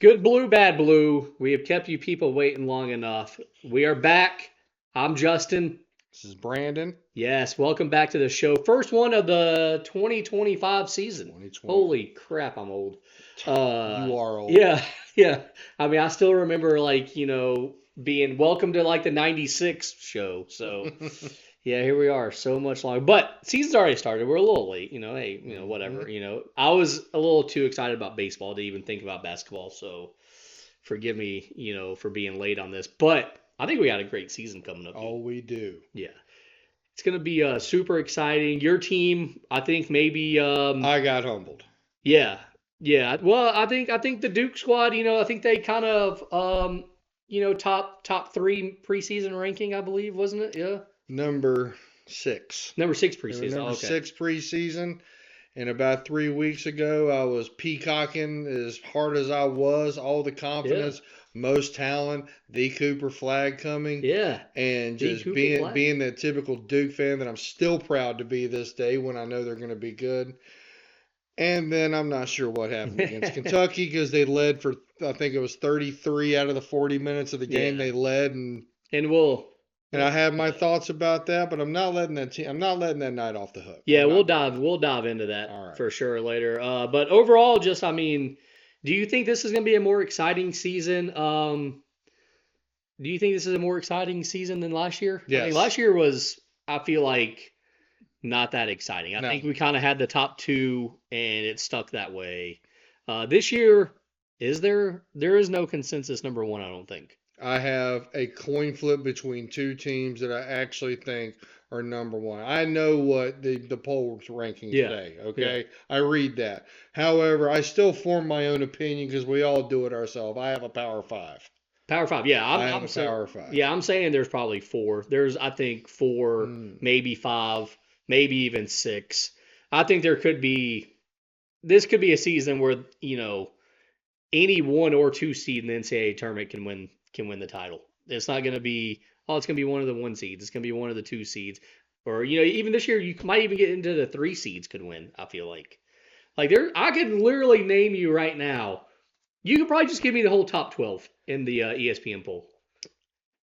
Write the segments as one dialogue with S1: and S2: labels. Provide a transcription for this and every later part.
S1: Good blue, bad blue. We have kept you people waiting long enough. We are back. I'm Justin.
S2: This is Brandon.
S1: Yes, welcome back to the show. First one of the 2025 season.
S2: 2020.
S1: Holy crap, I'm old.
S2: You are old.
S1: Yeah, yeah. I mean, I still remember being welcome to like the 96 show. So, yeah, here we are. So much longer. But season's already started. We're a little late, hey, whatever. I was a little too excited about baseball to even think about basketball. So, forgive me, for being late on this. But I think we got a great season coming up.
S2: Oh, we do.
S1: Yeah. It's going to be super exciting. Your team, I think maybe
S2: I got humbled.
S1: yeah. Yeah. Well, I think the Duke squad, I think they kind of top 3 preseason ranking, I believe, wasn't it? Yeah.
S2: Number 6.
S1: Number 6
S2: They were
S1: preseason.
S2: number
S1: Okay.
S2: 6 preseason. And about 3 weeks ago, I was peacocking as hard as I was. All the confidence, most talent, the Cooper flag coming.
S1: Yeah.
S2: And
S1: The
S2: just
S1: Cooper
S2: being
S1: flag.
S2: being that typical Duke fan that I'm still proud to be this day when I know they're going to be good. And then I'm not sure what happened against Kentucky because they led for, I think it was 33 out of the 40 minutes of the game
S1: Yeah.
S2: they led. And
S1: And
S2: I have my thoughts about that, but I'm not letting that night off the hook.
S1: yeah,
S2: I'm
S1: we'll
S2: not.
S1: dive into that
S2: All right.
S1: for sure later. But overall, just I mean, do you think this is going to be a more exciting season? Do you think this is a more exciting season than last year? I
S2: Yes.
S1: mean, last year was, I feel like, not that exciting. I
S2: No.
S1: think we kind of had the top 2 and it stuck that way. This year, there is no consensus number 1, I don't think.
S2: I have a coin flip between 2 teams that I actually think are number 1. I know what the polls rankings
S1: Yeah.
S2: say, okay? I read that. However, I still form my own opinion because we all do it ourselves. I have a Power 5.
S1: Power 5, yeah.
S2: I have a Power 5.
S1: Yeah, I'm saying there's probably 4. There's, I think, 4, maybe 5, maybe even 6. I think this could be a season where, any 1 or 2 seed in the NCAA tournament can win the title. It's not going to be, it's going to be one of the 1 seeds. It's going to be one of the 2 seeds. Or, even this year, you might even get into the 3 seeds could win, I feel like. I could literally name you right now. You could probably just give me the whole top 12 in the ESPN poll.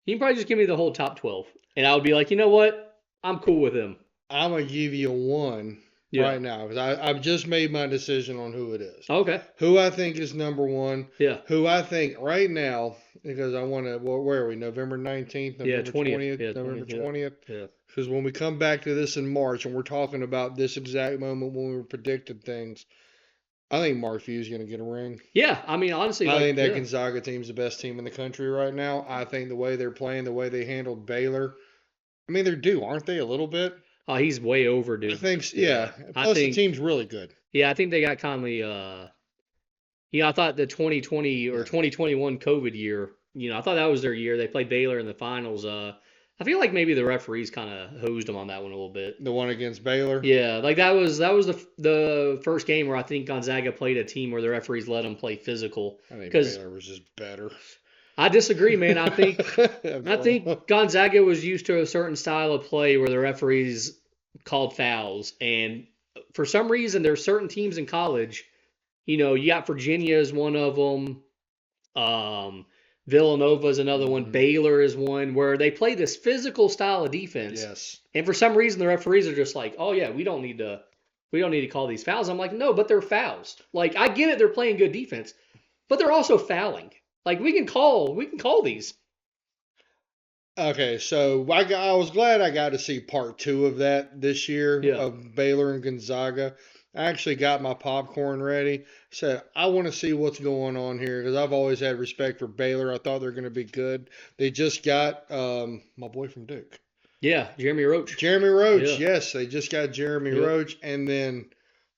S1: You can probably just give me the whole top 12. And I would be like, you know what? I'm cool with him.
S2: I'm going to give you 1 right now because I've just made my decision on who it is.
S1: Okay.
S2: Who I think is number 1.
S1: Yeah.
S2: Who I think right now, because I want to, where are we? November 19th? November
S1: 20th. Yeah,
S2: November
S1: 20th.
S2: 20th?
S1: Yeah.
S2: Because when we come back to this in March and we're talking about this exact moment when we predicted things, I think Mark Few's going to get a ring.
S1: Yeah, I mean, honestly.
S2: I think that Gonzaga team's the best team in the country right now. I think the way they're playing, the way they handled Baylor, I mean, they're due, aren't they, a little bit?
S1: Oh, he's way overdue.
S2: I think, yeah. Plus, the team's really good.
S1: Yeah, I think they got Conley. I thought the 2020 or 2021 COVID year, I thought that was their year. They played Baylor in the finals. I feel like maybe the referees kind of hosed them on that one a little bit.
S2: The one against Baylor?
S1: Yeah, like that was the first game where I think Gonzaga played a team where the referees let them play physical.
S2: I think Baylor was just better.
S1: I disagree, man. I think Gonzaga was used to a certain style of play where the referees called fouls, and for some reason, there's certain teams in college. You got Virginia is one of them. Villanova is another one. Baylor is one where they play this physical style of defense.
S2: Yes.
S1: And for some reason, the referees are just like, "Oh yeah, we don't need to call these fouls." I'm like, "No, but they're fouls. Like I get it, they're playing good defense, but they're also fouling. Like we can call these."
S2: Okay, so I was glad I got to see part 2 of that this year of Baylor and Gonzaga. I actually got my popcorn ready. Said, I want to see what's going on here because I've always had respect for Baylor. I thought they were going to be good. They just got my boy from Duke.
S1: Yeah, Jeremy Roach.
S2: Jeremy Roach, yes. They just got Jeremy Roach. And then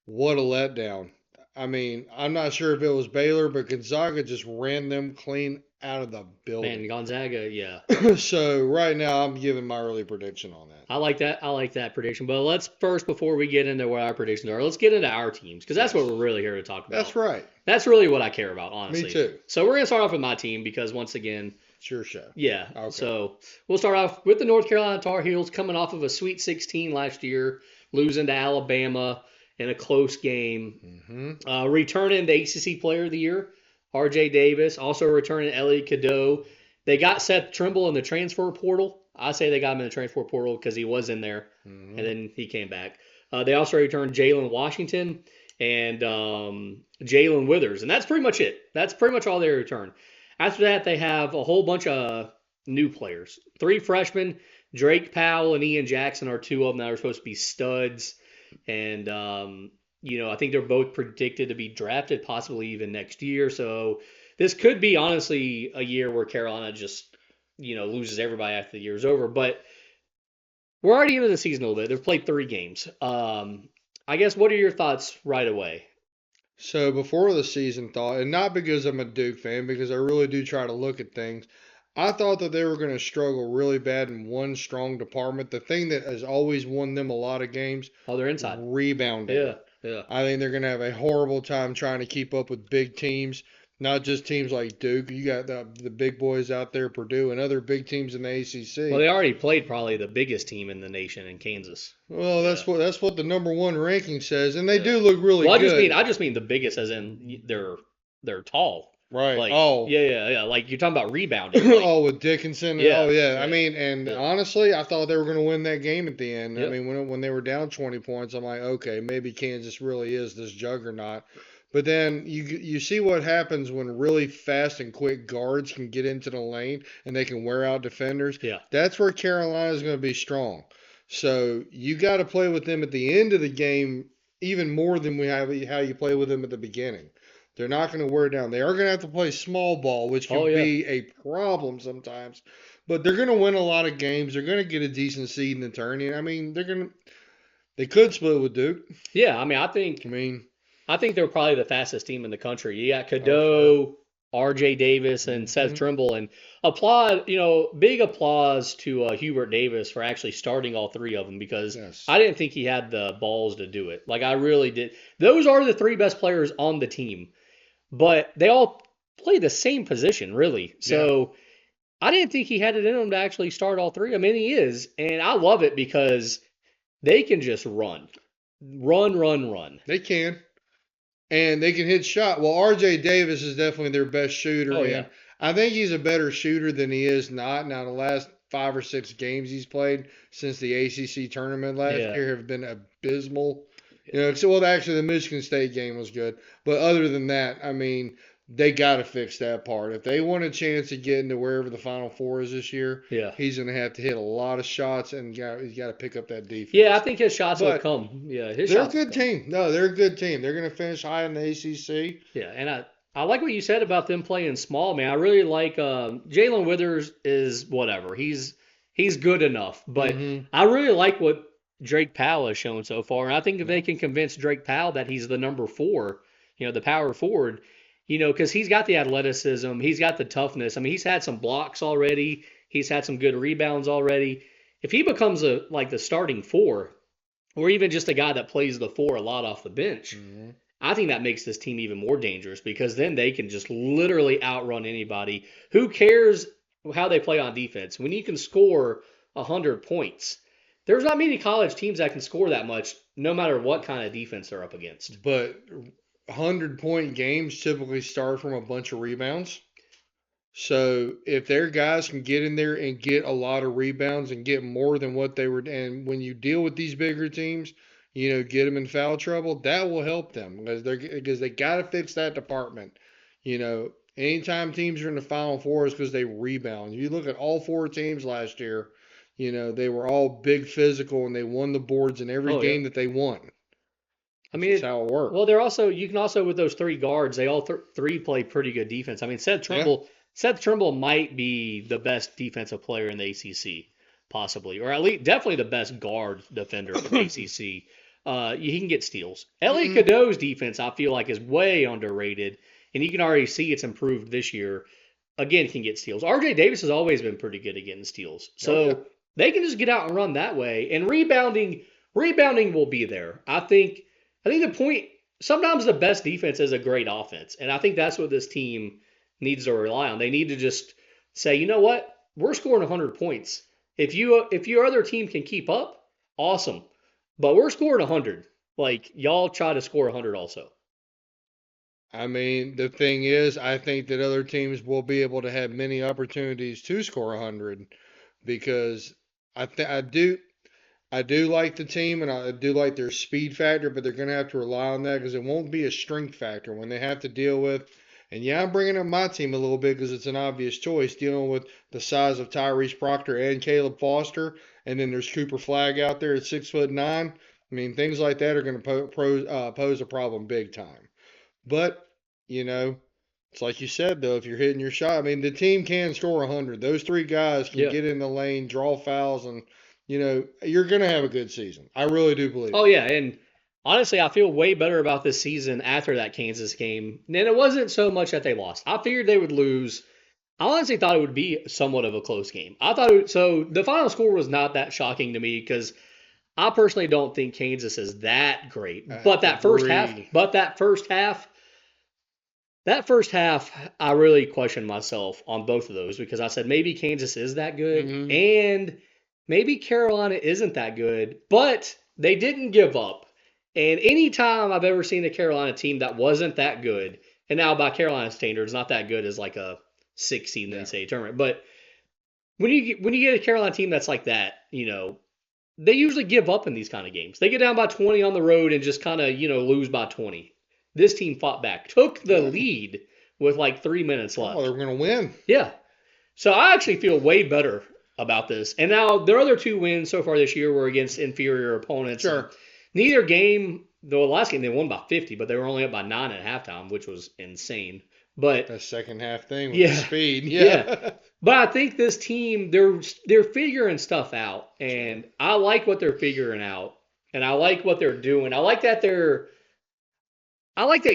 S2: what a letdown. I mean, I'm not sure if it was Baylor, but Gonzaga just ran them clean out of the building.
S1: Man, Gonzaga, yeah.
S2: So right now I'm giving my early prediction on that.
S1: I like that prediction. But let's first, before we get into what our predictions are, let's get into our teams because that's what we're really here to talk about.
S2: That's right.
S1: That's really what I care about, honestly.
S2: Me too.
S1: So we're going to start off with my team because once again,
S2: it's your show.
S1: Yeah.
S2: Okay.
S1: So we'll start off with the North Carolina Tar Heels coming off of a Sweet 16 last year, losing to Alabama in a close game. Returning the ACC Player of the Year, R.J. Davis, also returning Ellie Cadeau. They got Seth Trimble in the transfer portal. I say they got him in the transfer portal because he was in there, and then he came back. They also returned Jalen Washington and Jalen Withers, and that's pretty much it. That's pretty much all they returned. After that, they have a whole bunch of new players. 3 freshmen, Drake Powell and Ian Jackson are 2 of them that are supposed to be studs. And, I think they're both predicted to be drafted possibly even next year. So this could be honestly a year where Carolina just, loses everybody after the year's over. But we're already into the season a little bit. They've played 3 games. I guess what are your thoughts right away?
S2: So before the season thought, and not because I'm a Duke fan, because I really do try to look at things, I thought that they were going to struggle really bad in one strong department. The thing that has always won them a lot of games,
S1: they're inside.
S2: Rebounding.
S1: Yeah.
S2: I think they're going to have a horrible time trying to keep up with big teams, not just teams like Duke. You got the big boys out there, Purdue, and other big teams in the ACC.
S1: Well, they already played probably the biggest team in the nation in Kansas.
S2: Well, that's what the number 1 ranking says, and they do look really good.
S1: I just mean the biggest, as in they're tall.
S2: Right.
S1: Like,
S2: oh.
S1: Yeah. Like you're talking about rebounding. Like,
S2: with Dickinson.
S1: Yeah.
S2: Oh, yeah. I mean, honestly, I thought they were going to win that game at the end.
S1: Yep.
S2: I mean, when they were down 20 points, I'm like, okay, maybe Kansas really is this juggernaut. But then you see what happens when really fast and quick guards can get into the lane and they can wear out defenders.
S1: Yeah.
S2: That's where Carolina's going to be strong. So you got to play with them at the end of the game even more than how you play with them at the beginning. They're not going to wear down. They are going to have to play small ball, which can be a problem sometimes. But they're going to win a lot of games. They're going to get a decent seed in the tournament. I mean, they could split with Duke.
S1: Yeah, I think they're probably the fastest team in the country. You got Cadeau, R.J. Davis, and Seth Trimble, and big applause to Hubert Davis for actually starting all 3 of them because I didn't think he had the balls to do it. Like I really did. Those are the 3 best players on the team. But they all play the same position, really. So I didn't think he had it in him to actually start all 3. I mean, he is. And I love it because they can just run. Run.
S2: They can. And they can hit shot. Well, R.J. Davis is definitely their best shooter.
S1: Oh, yeah.
S2: I think he's a better shooter than he is not. Now, the last 5 or 6 games he's played since the ACC tournament last year have been abysmal. Actually, the Michigan State game was good. But other than that, I mean, they got to fix that part. If they want a chance to get into wherever the Final Four is this year, he's going to have to hit a lot of shots, and he's got to pick up that defense.
S1: Yeah, I think his shots will come. Yeah,
S2: they're a good team. No, they're a good team. They're going to finish high in the ACC.
S1: Yeah, and I like what you said about them playing small, man. I really like Jalen Withers is whatever. He's good enough, but I really like what Drake Powell has shown so far. And I think if they can convince Drake Powell that he's the number 4, the power forward, because he's got the athleticism, he's got the toughness. I mean, he's had some blocks already. He's had some good rebounds already. If he becomes like the starting 4, or even just a guy that plays the 4 a lot off the bench, I think that makes this team even more dangerous because then they can just literally outrun anybody. Who cares how they play on defense? When you can score 100 points, there's not many college teams that can score that much, no matter what kind of defense they're up against.
S2: But 100-point games typically start from a bunch of rebounds. So if their guys can get in there and get a lot of rebounds and get more than what they were, and when you deal with these bigger teams, get them in foul trouble, that will help them because they got to fix that department. Anytime teams are in the Final Four is because they rebound. You look at all 4 teams last year. They were all big physical, and they won the boards in every game that they won. That's how it works.
S1: Well, you can also with those 3 guards, they all 3 play pretty good defense. I mean, Seth Trimble might be the best defensive player in the ACC, possibly, or at least definitely the best guard defender in the ACC. He can get steals. Ellie Cadeau's defense, I feel like, is way underrated, and you can already see it's improved this year. Again, can get steals. R.J. Davis has always been pretty good at getting steals. So they can just get out and run that way. And rebounding will be there. I think the point, sometimes the best defense is a great offense. And I think that's what this team needs to rely on. They need to just say, you know what? We're scoring 100 points. If your other team can keep up, awesome. But we're scoring 100. Like, y'all try to score 100 also.
S2: I mean, the thing is, I think that other teams will be able to have many opportunities to score 100 because I do like the team and I do like their speed factor, but they're going to have to rely on that because it won't be a strength factor when they have to deal with. And yeah, I'm bringing up my team a little bit because it's an obvious choice dealing with the size of Tyrese Proctor and Caleb Foster, and then there's Cooper Flagg out there at 6'9". I mean, things like that are going to pose a problem big time. But you know, it's like you said though, if you're hitting your shot, I mean, the team can score 100. Those three guys can
S1: Yeah.
S2: get in the lane, draw fouls, and you're going to have a good season. I really do believe
S1: Oh
S2: it.
S1: yeah, and honestly, I feel way better about this season after that Kansas game. And it wasn't so much that they lost. I figured they would lose. I honestly thought it would be somewhat of a close game. I thought so. The final score was not that shocking to me because I personally don't think Kansas is that great. But that first half, I really questioned myself on both of those because I said maybe Kansas is that good and maybe Carolina isn't that good, but they didn't give up. And anytime I've ever seen a Carolina team that wasn't that good, and now by Carolina standards, not that good as like a 16 NCAA tournament, but when you get a Carolina team that's like that, they usually give up in these kind of games. They get down by 20 on the road and just kind of, lose by 20. This team fought back, took the lead with like 3 minutes left.
S2: Oh, they're going to win.
S1: Yeah. So I actually feel way better about this. And now their other two wins so far this year were against inferior opponents.
S2: Sure.
S1: Neither game, though the last game they won by 50, but they were only up by 9 at halftime, which was insane. But
S2: that second half thing with the speed.
S1: Yeah. But I think this team, they're figuring stuff out. And I like what they're figuring out. And I like what they're doing. I like that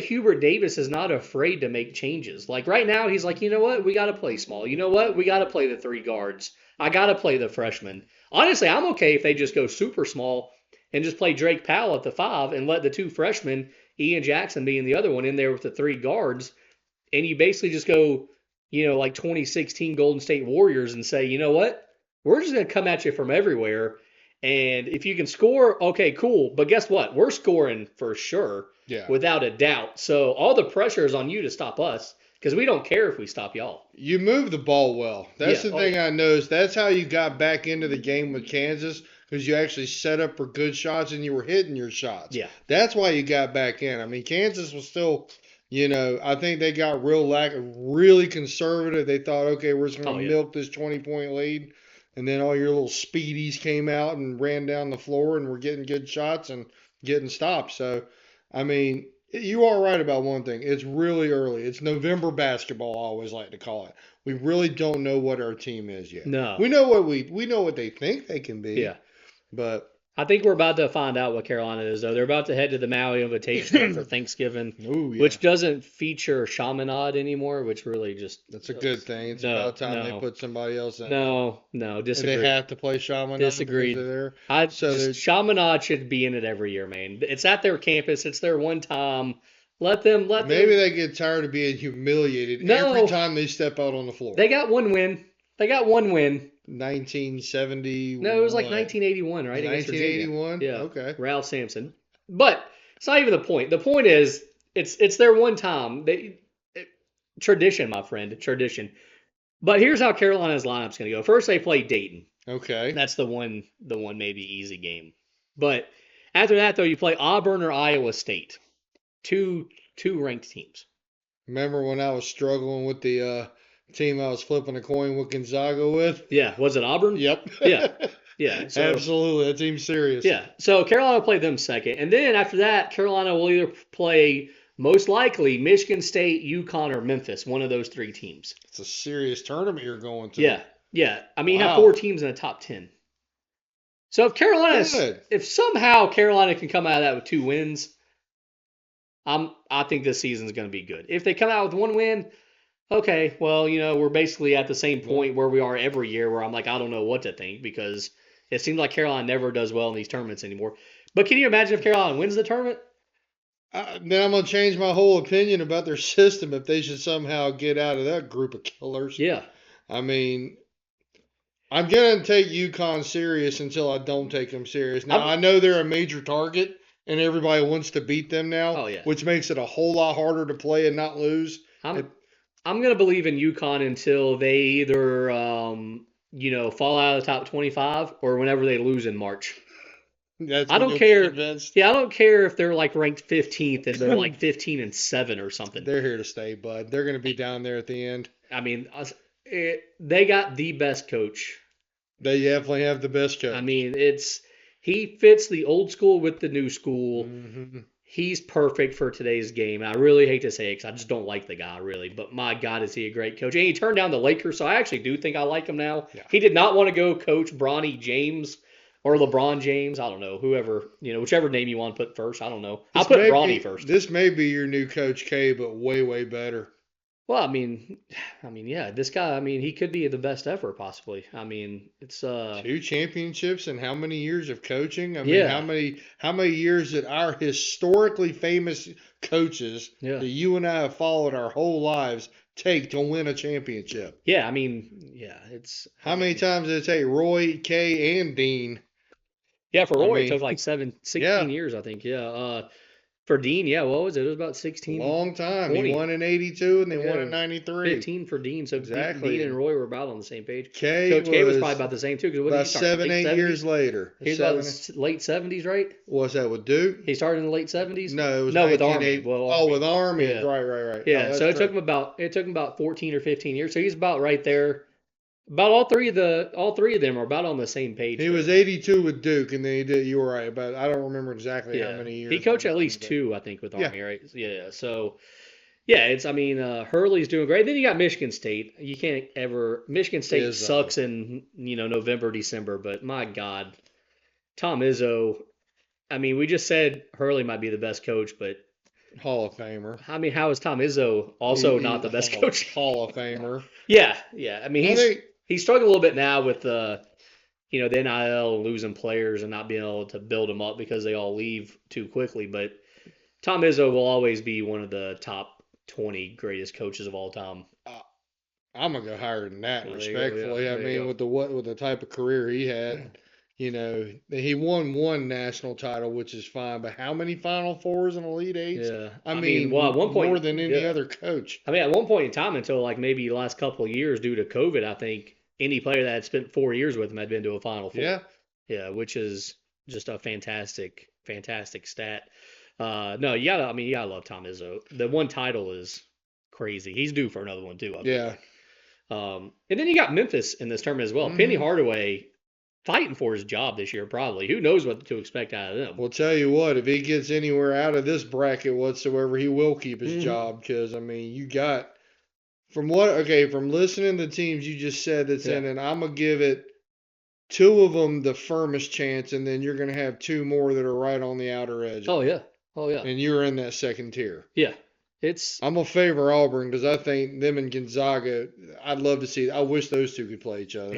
S1: Hubert Davis is not afraid to make changes. Like right now, he's like, you know what? We got to play small. You know what? We got to play the three guards. I got to play the freshmen. Honestly, I'm okay if they just go super small and just play Drake Powell at the 5 and let the two freshmen, Ian Jackson being the other one, in there with the three guards. And you basically just go, like 2016 Golden State Warriors and say, you know what? We're just going to come at you from everywhere. And if you can score, okay, cool. But guess what? We're scoring for sure.
S2: Yeah.
S1: Without a doubt. So all the pressure is on you to stop us because we don't care if we stop y'all.
S2: You move the ball well. That's the thing I noticed. That's how you got back into the game with Kansas because you actually set up for good shots and you were hitting your shots.
S1: Yeah.
S2: That's why you got back in. I mean, Kansas was still, I think they got really conservative. They thought, okay, we're just going to milk this 20-point lead. And then all your little speedies came out and ran down the floor and were getting good shots and getting stopped. So, I mean, you are right about one thing. It's really early. It's November basketball, I always like to call it. We really don't know what our team is yet.
S1: No.
S2: We know what they think they can be.
S1: Yeah.
S2: But
S1: I think we're about to find out what Carolina is, though. They're about to head to the Maui Invitational for Thanksgiving, which doesn't feature Chaminade anymore, which really just...
S2: That's a good thing. It's about time they put somebody else in.
S1: No, disagree.
S2: And they have to play Chaminade.
S1: Disagreed. Chaminade should be in it every year, man. It's at their campus. It's their one time. Let them.
S2: Maybe they get tired of being humiliated every time they step out on the floor.
S1: They got one win.
S2: 1970.
S1: No, it was like 1981, right?
S2: 1981.
S1: Yeah.
S2: Okay.
S1: Ralph Sampson. But it's not even the point. The point is, it's their one time. Tradition, my friend, tradition. But here's how Carolina's lineup's going to go. First, they play Dayton.
S2: Okay.
S1: That's the one maybe easy game. But after that, though, you play Auburn or Iowa State. Two ranked teams.
S2: Remember when I was struggling with the team I was flipping a coin with Gonzaga with?
S1: Yeah. Was it Auburn?
S2: Yep.
S1: Yeah. So,
S2: absolutely. That team's serious.
S1: Yeah. So Carolina will play them second. And then after that, Carolina will either play, most likely, Michigan State, UConn, or Memphis. One of those three teams.
S2: It's a serious tournament you're going to.
S1: Yeah. I mean, you have 4 teams in the top 10. So if somehow Carolina can come out of that with 2 wins, I think this season's going to be good. If they come out with 1 win, okay, well, we're basically at the same point where we are every year where I'm like, I don't know what to think because it seems like Carolina never does well in these tournaments anymore. But can you imagine if Carolina wins the tournament?
S2: Then I'm going to change my whole opinion about their system if they should somehow get out of that group of killers.
S1: Yeah.
S2: I mean, I'm going to take UConn serious until I don't take them serious. Now, I know they're a major target and everybody wants to beat them now,
S1: Oh, yeah.
S2: which makes it a whole lot harder to play and not lose.
S1: I'm going to believe in UConn until they either, fall out of the top 25 or whenever they lose in March.
S2: That's
S1: I
S2: when
S1: don't
S2: you'll
S1: care.
S2: be convinced.
S1: Yeah, I don't care if they're like ranked 15th and they're like 15-7 or something.
S2: They're here to stay, bud. They're going to be down there at the end.
S1: I mean, they got the best coach.
S2: They definitely have the best coach.
S1: I mean, he fits the old school with the new school.
S2: Mm-hmm.
S1: He's perfect for today's game. And I really hate to say it because I just don't like the guy, really. But my God, is he a great coach. And he turned down the Lakers, so I actually do think I like him now.
S2: Yeah.
S1: He did not want to go coach Bronny James or LeBron James. I don't know. Whoever, whichever name you want to put first. I don't know. I'll put Bronny first.
S2: This may be your new Coach K, but way, way better.
S1: Well, I mean, yeah, this guy, he could be the best ever, possibly. I mean, it's
S2: 2 championships and how many years of coaching?
S1: Yeah.
S2: How many years that our historically famous coaches that you and I have followed our whole lives take to win a championship?
S1: Yeah, it's
S2: how many times did it take Roy, Kay, and Dean?
S1: Yeah, for Roy, it took like 16 years, I think. Yeah. For Dean, what was it? It was about 16.
S2: Long time.
S1: 20.
S2: He won in 82 and they won in 93.
S1: 15 for Dean. So
S2: exactly.
S1: Dean and Roy were about on the same page.
S2: Coach
S1: K was probably about the same too.
S2: About 7-8 years later.
S1: He was about the late 70s, right?
S2: Was that with Duke?
S1: He started in the late 70s.
S2: No, it was
S1: with Army.
S2: Well, with Army. Yeah. Right.
S1: Yeah. So it took him about 14 or 15 years. So he's about right there. About all three of them are about on the same page.
S2: He was 82 with Duke, and then he did. You were right, but I don't remember exactly how many years.
S1: He coached at least 2, I think, with Army, right? Yeah. So, Hurley's doing great. Then you got Michigan State. You can't ever. Michigan State sucks in November, December, but my God, Tom Izzo. We just said Hurley might be the best coach, but
S2: Hall of Famer.
S1: How is Tom Izzo also not the best coach?
S2: Hall of Famer.
S1: Yeah. He's struggling a little bit now with the NIL and losing players and not being able to build them up because they all leave too quickly. But Tom Izzo will always be one of the top 20 greatest coaches of all time.
S2: I'm gonna go higher than that, respectfully. With the type of career he had, he won 1 national title, which is fine. But how many Final Fours and Elite Eights?
S1: Yeah,
S2: at one point, more than any other coach.
S1: At one point in time, until like maybe the last couple of years due to COVID, I think any player that had spent 4 years with him had been to a Final Four. Yeah, which is just a fantastic stat. No, you gotta love Tom Izzo. The 1 title is crazy. He's due for another one too. And then you got Memphis in this tournament as well. Mm-hmm. Penny Hardaway fighting for his job this year, probably. Who knows what to expect out of them?
S2: Well, tell you what, if he gets anywhere out of this bracket whatsoever, he will keep his job because, you got from listening to the teams you just said that's in, and I'm going to give it 2 of them the firmest chance, and then you're going to have 2 more that are right on the outer edge.
S1: Oh, yeah.
S2: And you're in that second tier.
S1: Yeah.
S2: I'm going to favor Auburn because I think them and Gonzaga, I'd love to see. I wish those 2 could play each other.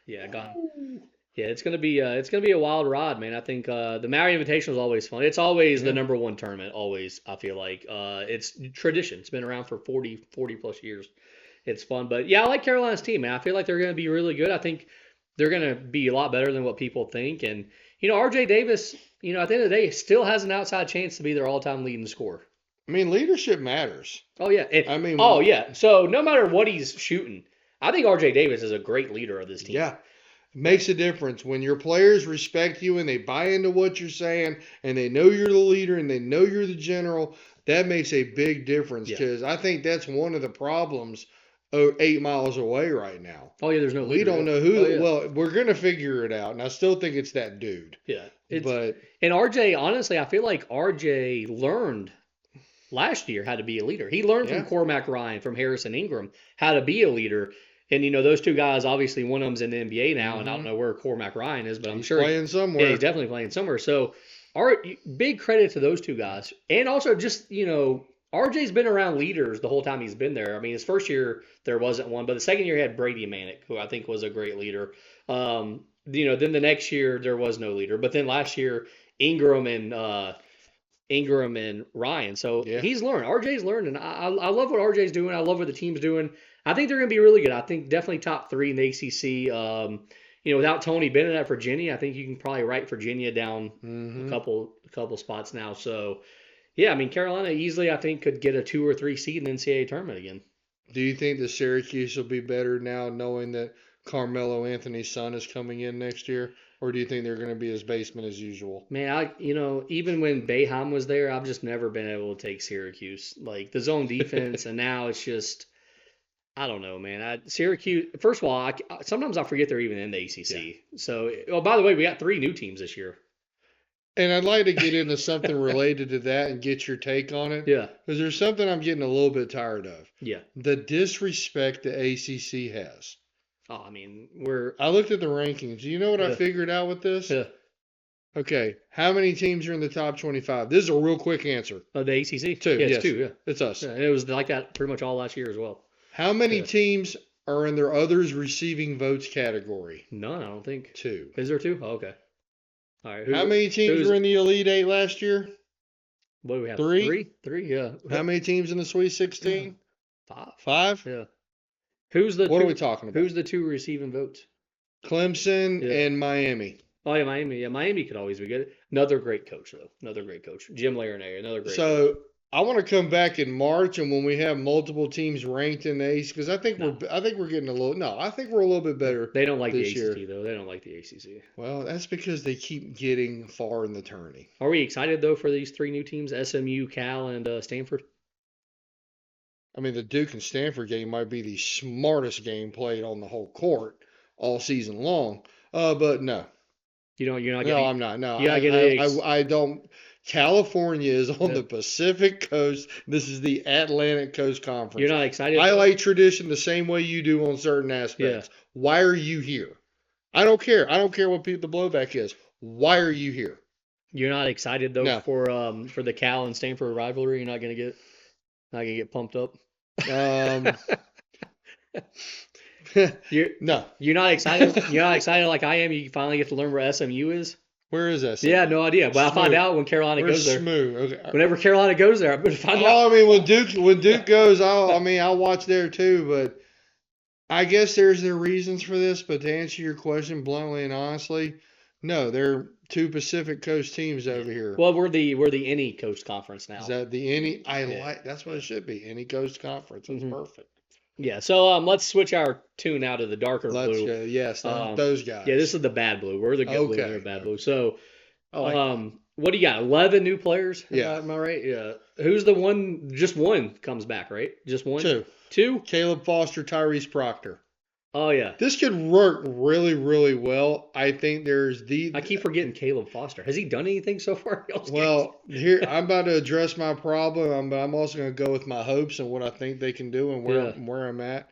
S1: Yeah, gone. Yeah, it's gonna be a wild ride, man. I think the Maui Invitational is always fun. It's always the number 1 tournament. Always, I feel like it's tradition. It's been around for 40 plus years. It's fun, but I like Carolina's team, man. I feel like they're gonna be really good. I think they're gonna be a lot better than what people think. And R.J. Davis, at the end of the day, still has an outside chance to be their all-time leading scorer.
S2: Leadership matters.
S1: Oh yeah. So no matter what he's shooting, I think R.J. Davis is a great leader of this team.
S2: Yeah. Makes a difference when your players respect you and they buy into what you're saying and they know you're the leader and they know you're the general. That makes a big difference because I think that's one of the problems 8 miles away right now.
S1: Oh, yeah, there's no leader.
S2: We don't know who. Well, we're going to figure it out, and I still think it's that dude.
S1: Yeah.
S2: And
S1: RJ, honestly, I feel like RJ learned last year how to be a leader. He learned from Cormac Ryan, from Harrison Ingram, how to be a leader. And, those 2 guys, obviously, one of them's in the NBA now, and I don't know where Cormac Ryan is, but I'm sure
S2: he's playing somewhere.
S1: Yeah, he's definitely playing somewhere. So, big credit to those 2 guys. And also just, RJ's been around leaders the whole time he's been there. His first year, there wasn't one, but the second year he had Brady Manick, who I think was a great leader. Then the next year, there was no leader. But then last year, Ingram and Ryan. So he's learned. RJ's learned, and I love what RJ's doing. I love what the team's doing. I think they're going to be really good. I think definitely top 3 in the ACC. without Tony Bennett at Virginia, I think you can probably write Virginia down
S2: Mm-hmm.
S1: a couple spots now. So yeah, I mean Carolina easily I think could get a 2 or 3 seed in the NCAA tournament again.
S2: Do you think the Syracuse will be better now knowing that Carmelo Anthony's son is coming in next year? Or do you think they're going to be as basement as usual?
S1: Man, even when Boeheim was there, I've just never been able to take Syracuse. Like the zone defense, and now it's just, I don't know, man. Syracuse. First of all, sometimes I forget they're even in the ACC. Yeah. So, by the way, we got 3 new teams this year.
S2: And I'd like to get into something related to that and get your take on it.
S1: Yeah.
S2: Because there's something I'm getting a little bit tired of.
S1: Yeah.
S2: The disrespect the ACC has.
S1: Oh, I mean,
S2: I looked at the rankings. Do you know what I figured out with this?
S1: Yeah.
S2: Okay. How many teams are in the top 25? This is a real quick answer.
S1: The ACC?
S2: 2.
S1: Yeah,
S2: yes.
S1: 2, yeah.
S2: It's us.
S1: Yeah, and it was like that pretty much all last year as well.
S2: How many teams are in their others receiving votes category?
S1: None, I don't think.
S2: 2.
S1: Is there 2? Oh, okay. All right.
S2: How many teams were in the Elite 8 last year?
S1: What do we have?
S2: 3?
S1: 3, yeah.
S2: How many teams in the Sweet 16?
S1: 5.
S2: 5?
S1: Yeah.
S2: What are we talking about?
S1: Who's the 2 receiving votes?
S2: Clemson and Miami.
S1: Oh, yeah, Miami. Yeah, Miami could always be good. Another great coach, though. Another great coach. Jim Larinaga, another great coach.
S2: I want to come back in March and when we have multiple teams ranked in the ACC, because I think we're getting a little. No, I think we're a little bit better.
S1: They don't like
S2: this
S1: the ACC
S2: year.
S1: though. They don't like the ACC.
S2: Well, that's because they keep getting far in the tourney.
S1: Are we excited though for these 3 new teams? SMU, Cal, and Stanford.
S2: I mean, the Duke and Stanford game might be the smartest game played on the whole court all season long. But no.
S1: You're not getting.
S2: No, I'm not. No,
S1: I
S2: don't. California is on the Pacific Coast. This is the Atlantic Coast Conference.
S1: You're not excited?
S2: I like tradition the same way you do on certain aspects. Yeah. Why are you here? I don't care. I don't care what the blowback is. Why are you here?
S1: You're not excited though for the Cal and Stanford rivalry. You're not gonna get pumped up. You're not excited. You're not excited like I am. You finally get to learn where SMU is.
S2: Where is SMU?
S1: Yeah, no idea. But I'll find out when Carolina goes there.
S2: Okay.
S1: Whenever Carolina goes there, I'm going to find out.
S2: I mean, when Duke goes, I'll watch there too. But I guess there's their reasons for this. But to answer your question bluntly and honestly, no, they're 2 Pacific Coast teams over here.
S1: Well, we're the Any Coast Conference now.
S2: Is that the Any? Like that's what it should be. Any Coast Conference. That's perfect.
S1: Yeah, so let's switch our tune out of the darker blue.
S2: Yes, those guys.
S1: Yeah, this is the bad blue. We're the good blue. They're bad blue. So, what do you got? 11 new players?
S2: Yeah.
S1: Am I right? Yeah. Who's the one? Just one comes back, right? Just one?
S2: 2.
S1: 2?
S2: Caleb Foster, Tyrese Proctor.
S1: Oh, yeah.
S2: This could work really, really well. I think I
S1: keep forgetting Caleb Foster. Has he done anything so far?
S2: Well, here I'm about to address my problem, but I'm also going to go with my hopes and what I think they can do and where I'm at.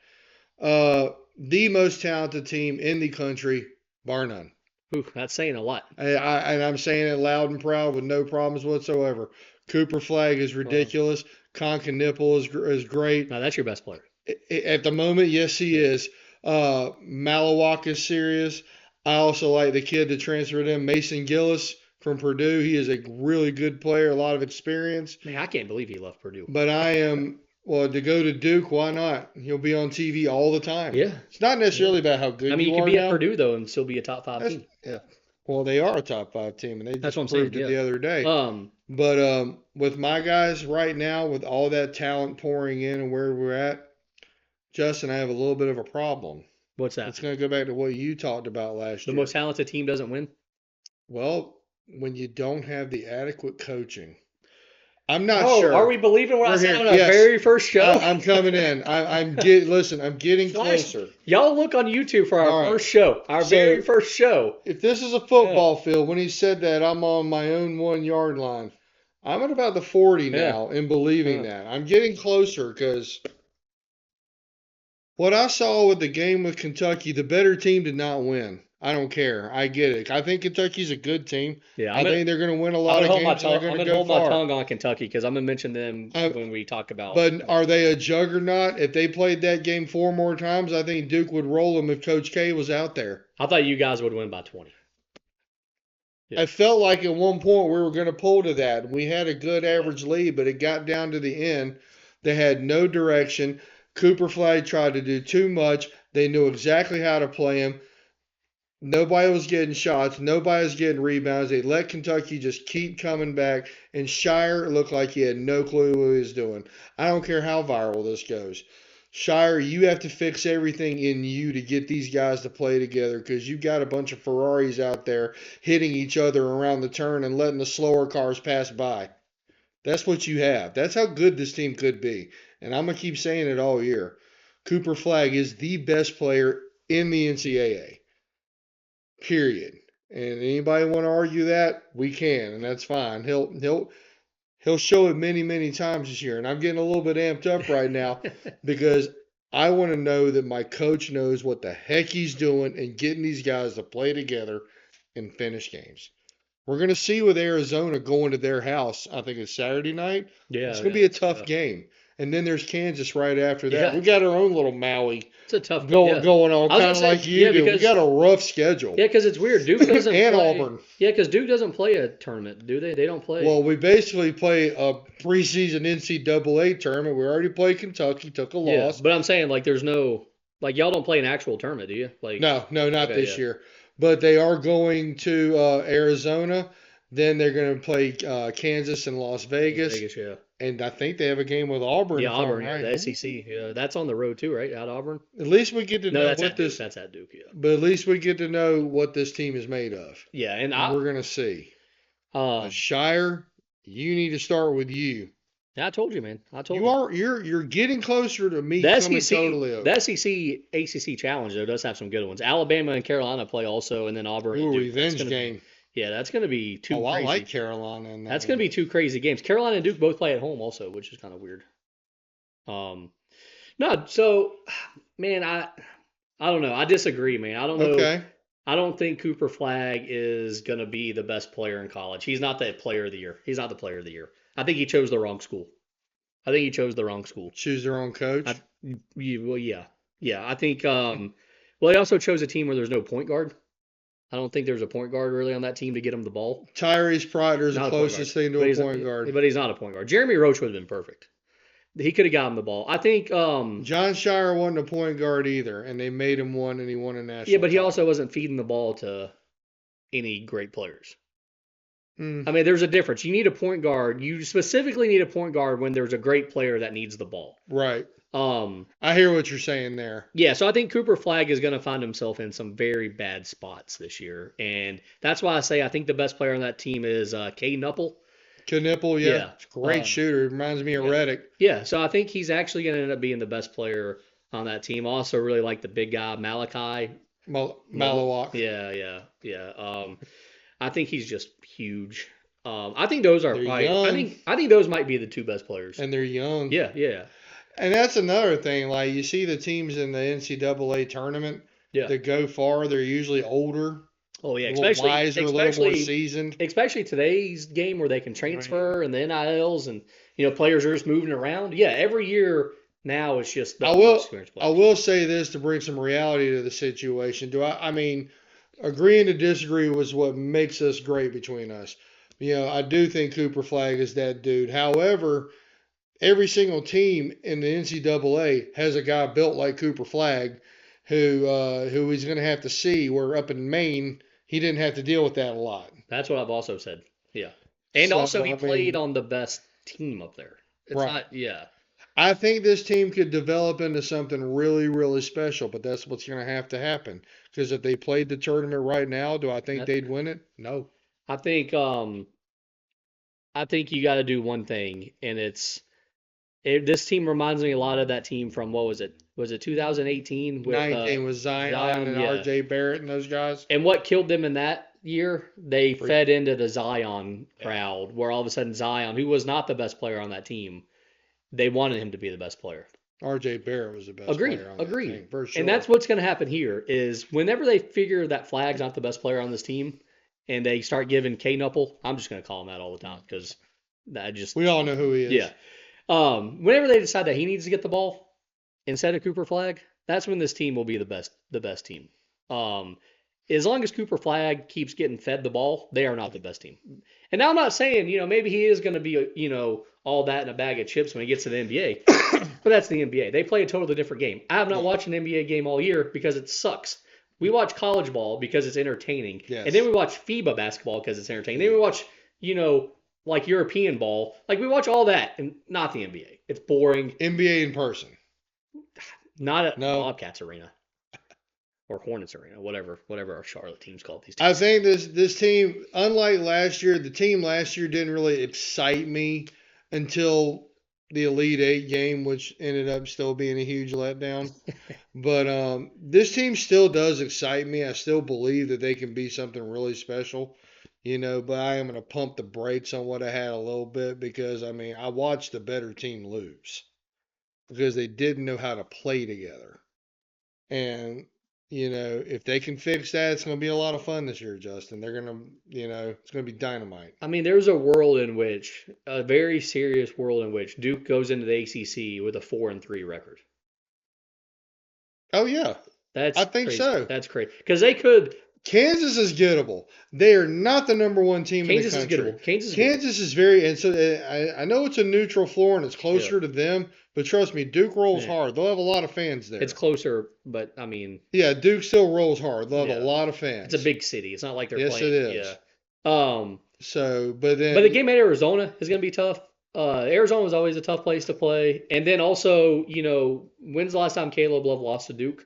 S2: The most talented team in the country, bar none.
S1: Ooh, that's saying a lot.
S2: And I'm saying it loud and proud with no problems whatsoever. Cooper Flagg is ridiculous. Conca-Nipple is great.
S1: No, that's your best player.
S2: At the moment, yes, he is. Malawak is serious. I also like the kid that transferred in, Mason Gillis from Purdue. He is a really good player, a lot of experience.
S1: Man, I can't believe he left Purdue.
S2: But to go to Duke, why not? He'll be on TV all the time.
S1: Yeah.
S2: It's not necessarily about how good you are.
S1: I mean, you could be at Purdue, though, and still be a top 5 team.
S2: Yeah. Well, they are a top 5 team, and they just proved it the other day. But with my guys right now, with all that talent pouring in and where we're at, Justin, I have a little bit of a problem.
S1: What's that?
S2: It's going to go back to what you talked about last year.
S1: The most talented team doesn't win?
S2: Well, when you don't have the adequate coaching. I'm not sure.
S1: Are we believing what I said on our very first show?
S2: I'm coming in. I'm getting closer.
S1: Y'all look on YouTube for our first show. Our very first show.
S2: If this is a football field, when he said that, I'm on my own 1-yard line. I'm at about the 40 now in believing that. I'm getting closer because what I saw with the game with Kentucky, the better team did not win. I don't care. I get it. I think Kentucky's a good team.
S1: Yeah,
S2: I think they're going to win a lot of games.
S1: I'm going to hold my tongue on Kentucky because I'm going to mention them when we talk about.
S2: But are they a juggernaut? If they played that game 4 more times, I think Duke would roll them if Coach K was out there.
S1: I thought you guys would win by 20.
S2: Yeah. I felt like at one point we were going to pull to that. We had a good average lead, but it got down to the end. They had no direction. Cooper Flagg tried to do too much. They knew exactly how to play him. Nobody was getting shots. Nobody was getting rebounds. They let Kentucky just keep coming back. And Shire looked like he had no clue what he was doing. I don't care how viral this goes. Shire, you have to fix everything in you to get these guys to play together because you've got a bunch of Ferraris out there hitting each other around the turn and letting the slower cars pass by. That's what you have. That's how good this team could be. And I'm going to keep saying it all year. Cooper Flagg is the best player in the NCAA. Period. And anybody want to argue that, we can, and that's fine. He'll show it many, many times this year. And I'm getting a little bit amped up right now because I want to know that my coach knows what the heck he's doing and getting these guys to play together and finish games. We're going to see with Arizona going to their house, I think it's Saturday night.
S1: Yeah,
S2: it's going to be a tough game. And then there's Kansas right after that.
S1: Yeah.
S2: We got our own little Maui
S1: It's a tough
S2: going on, kind of like you do. We got a rough schedule.
S1: Yeah, because it's weird. Duke doesn't
S2: and
S1: play.
S2: Auburn.
S1: Yeah, because Duke doesn't play a tournament, do they? They don't play.
S2: Well, we basically play a preseason NCAA tournament. We already played Kentucky, took a loss.
S1: But I'm saying, like, there's no, like, y'all don't play an actual tournament, do you? Like,
S2: No, not this year. But they are going to Arizona. Then they're going to play Kansas and Las Vegas.
S1: Yeah.
S2: And I think they have a game with Auburn.
S1: Yeah, Auburn, the SEC. Yeah, that's on the road too, right? Out Auburn.
S2: At least we get to know
S1: that's
S2: what
S1: at
S2: this.
S1: Duke. That's at Duke. Yeah.
S2: But at least we get to know what this team is made of.
S1: Yeah, and
S2: we're gonna see. Shire, you need to start with you.
S1: I told you, man. I told
S2: you. You're getting closer to me.
S1: The SEC ACC challenge though does have some good ones. Alabama and Carolina play also, and then Auburn.
S2: Ooh, revenge game.
S1: Yeah, that's going to be two crazy.
S2: I like Carolina in that.
S1: That's going to be two crazy games. Carolina and Duke both play at home also, which is kind of weird. No, so, man, I don't know. I disagree, man. I don't know.
S2: Okay.
S1: I don't think Cooper Flagg is going to be the best player in college. He's not the player of the year. He's not the player of the year. I think he chose the wrong school.
S2: Choose their own coach?
S1: Well, yeah. Yeah, I think, well, he also chose a team where there's no point guard. I don't think there's a point guard really on that team to get him the ball.
S2: Tyrese Proctor's the closest thing to a point guard.
S1: But he's not a point guard. Jeremy Roach would have been perfect. He could have gotten him the ball. I think
S2: John Shire wasn't a point guard either, and they made him one, and he won a national.
S1: Yeah, but he also wasn't feeding the ball to any great players. I mean, there's a difference. You need a point guard. You specifically need a point guard when there's a great player that needs the ball.
S2: Right. I hear what you're saying there.
S1: Yeah, so I think Cooper Flagg is going to find himself in some very bad spots this year, and that's why I say I think the best player on that team is K. Nupple.
S2: Knipple, yeah. Great shooter. Reminds me of Reddick.
S1: Yeah, so I think he's actually going to end up being the best player on that team. Also really like the big guy, Malachi.
S2: Malawak.
S1: Yeah. I think he's just huge. I think those are
S2: young.
S1: I think those might be the two best players.
S2: And they're young.
S1: Yeah.
S2: And that's another thing. Like, you see the teams in the NCAA tournament that go far, they're usually older.
S1: Oh, yeah.
S2: Especially a little more seasoned.
S1: Especially today's game where they can transfer and the NILs and, players are just moving around. Yeah, every year now it's just the experienced players.
S2: I will say this to bring some reality to the situation. I mean, agreeing to disagree was what makes us great between us. I do think Cooper Flagg is that dude. However, every single team in the NCAA has a guy built like Cooper Flagg who he's going to have to see. Where up in Maine, he didn't have to deal with that a lot.
S1: That's what I've also said. Yeah. And also he played on the best team up there. It's not, yeah.
S2: I think this team could develop into something really, really special, but that's what's going to happen. Because if they played the tournament right now, do I think they'd win it? No.
S1: I think you got to do one thing, and this team reminds me a lot of that team from, what was it? Was it 2018?
S2: 19 with Zion and R.J. Barrett and those guys.
S1: And what killed them in that year? They fed into the Zion crowd, where all of a sudden Zion, who was not the best player on that team, they wanted him to be the best player.
S2: R.J. Barrett was the best player on that team, for sure.
S1: And that's what's going to happen here is whenever they figure that Flagg's not the best player on this team and they start giving K. Nupple, I'm just going to call him that all the time because
S2: we all know who he is.
S1: Yeah. Whenever they decide that he needs to get the ball instead of Cooper Flagg, that's when this team will be the best team. As long as Cooper Flagg keeps getting fed the ball, they are not the best team. And now I'm not saying, maybe he is going to be, all that in a bag of chips when he gets to the NBA. But that's the NBA. They play a totally different game. I have not watched an NBA game all year because it sucks. We watch college ball because it's entertaining,
S2: Yes.
S1: and then we watch FIBA basketball because it's entertaining. Then we watch, like European ball. Like we watch all that, and not the NBA. It's boring.
S2: NBA in person.
S1: Not at Bobcats Arena or Hornets Arena, whatever our Charlotte team's called these days.
S2: I think this team, unlike last year, the team last year didn't really excite me until the Elite Eight game, which ended up still being a huge letdown. But this team still does excite me. I still believe that they can be something really special, but I am going to pump the brakes on what I had a little bit because, I watched the better team lose because they didn't know how to play together. And, if they can fix that, it's going to be a lot of fun this year, Justin. They're going to, it's going to be dynamite.
S1: There's a very serious world in which Duke goes into the ACC with a 4-3 record.
S2: Oh, yeah. I think
S1: crazy.
S2: so.
S1: That's crazy. Because they could.
S2: Kansas is gettable. They are not the number one team in the country. Kansas is very, and so I know it's a neutral floor and it's closer to them, but trust me, Duke rolls hard. They'll have a lot of fans there.
S1: It's closer, but
S2: yeah, Duke still rolls hard. They'll have a lot of fans.
S1: It's a big city. It's not like they're
S2: playing.
S1: Yes, it is. Yeah. But the game at Arizona is going to be tough. Arizona was always a tough place to play, and then also, when's the last time Caleb Love lost to Duke?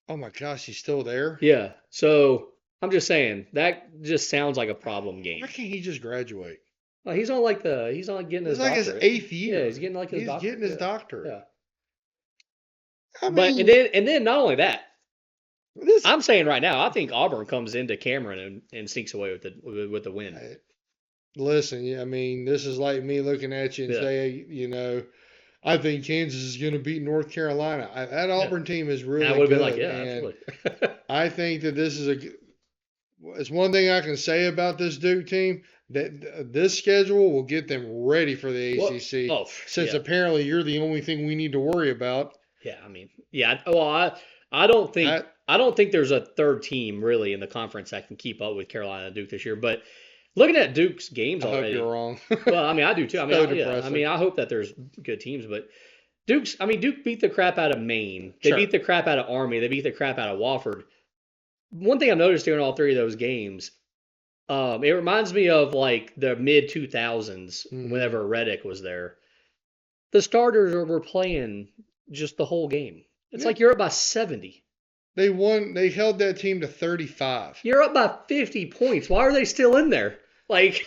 S2: Oh my gosh, he's still there?
S1: Yeah. So I'm just saying that just sounds like a problem game.
S2: Why can't he just graduate?
S1: Well, he's on getting his doctorate.
S2: It's like his 8th year.
S1: Yeah, he's getting his doctorate.
S2: He's getting his doctorate.
S1: Yeah. And then not only that, I'm saying right now, I think Auburn comes into Cameron and sneaks away with the win.
S2: Listen, this is like me looking at you and saying, I think Kansas is going to beat North Carolina. That Auburn team is really good. I would have been like, absolutely. I think that this is it's one thing I can say about this Duke team, that this schedule will get them ready for the ACC. Since apparently you're the only thing we need to worry about.
S1: Yeah, Well, I don't think there's a third team really in the conference that can keep up with Carolina and Duke this year, but looking at Duke's games already.
S2: I hope you're wrong.
S1: Well, I do too. I hope that there's good teams, but Duke beat the crap out of Maine. They beat the crap out of Army. They beat the crap out of Wofford. One thing I've noticed during all three of those games, it reminds me of like the mid 2000s whenever Reddick was there. The starters were playing just the whole game. It's like you're up by 70.
S2: They won. They held that team to 35.
S1: You're up by 50 points. Why are they still in there? Like,